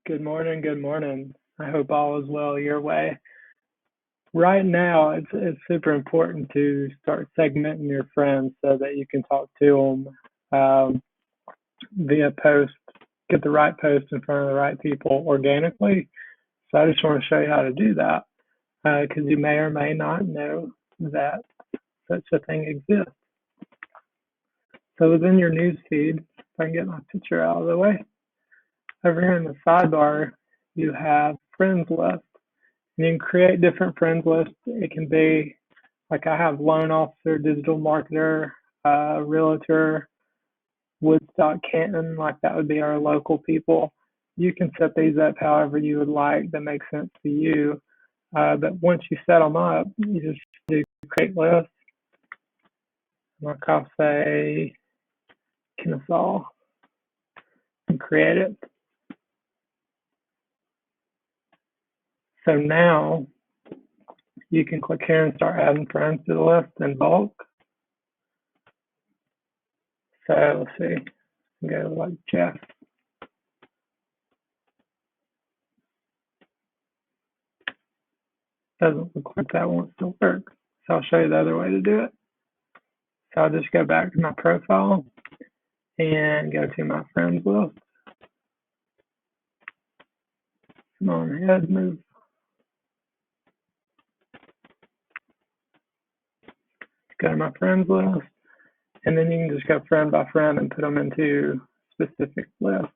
Good morning. Good morning. I hope all is well your way. Right now, it's super important to start segmenting your friends so that you can talk to them via post, get the right post in front of the right people organically. So I just want to show you how to do that because you may or may not know that such a thing exists. So within your news feed, if I can get my picture out of the way, over here in the sidebar, you have friends list. And you can create different friends lists. It can be like I have loan officer, digital marketer, realtor, Woodstock, Canton, like that would be our local people. You can set these up however you would like that makes sense to you. But once you set them up, you just do create list. Like I'll say Kennesaw and create it. So now you can click here and start adding friends to the list in bulk. So let's see, go like Jeff. Doesn't look like that wants to work. So I'll show you the other way to do it. So I'll just go back to my profile and go to my friends list. Come on ahead, move. Go to my friends list. And then you can just go friend by friend and put them into specific lists.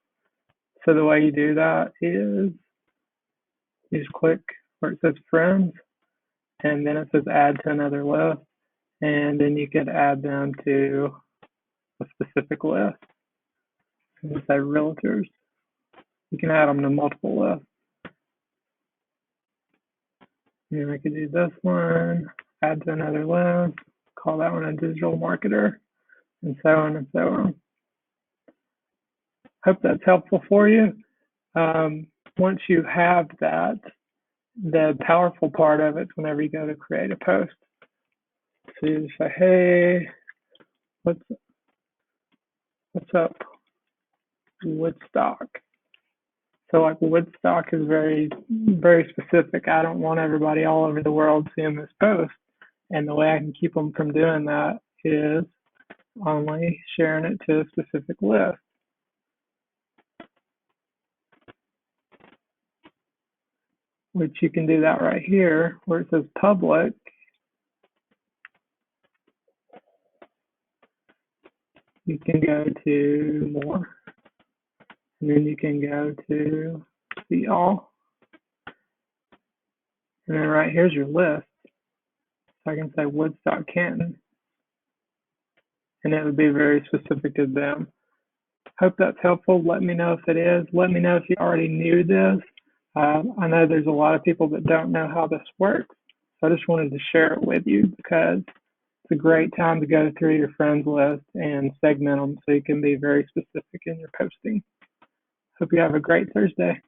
So the way you do that is you just click where it says friends, and then it says add to another list. And then you can add them to a specific list. So say realtors. You can add them to multiple lists. And we could do this one, add to another list, call that one a digital marketer, and so on and so on. Hope that's helpful for you. Once you have that, the powerful part of it, whenever you go to create a post, so you just say, hey, what's up, Woodstock? So like Woodstock is very, very specific. I don't want everybody all over the world seeing this post. And the way I can keep them from doing that is only sharing it to a specific list. Which you can do that right here where it says public. You can go to more, and then you can go to see all. And then right here's your list. So I can say Woodstock, Canton, and it would be very specific to them. Hope that's helpful. Let me know if it is. Let me know if you already knew this. I know there's a lot of people that don't know how this works. So I just wanted to share it with you because it's a great time to go through your friends list and segment them so you can be very specific in your posting. Hope you have a great Thursday.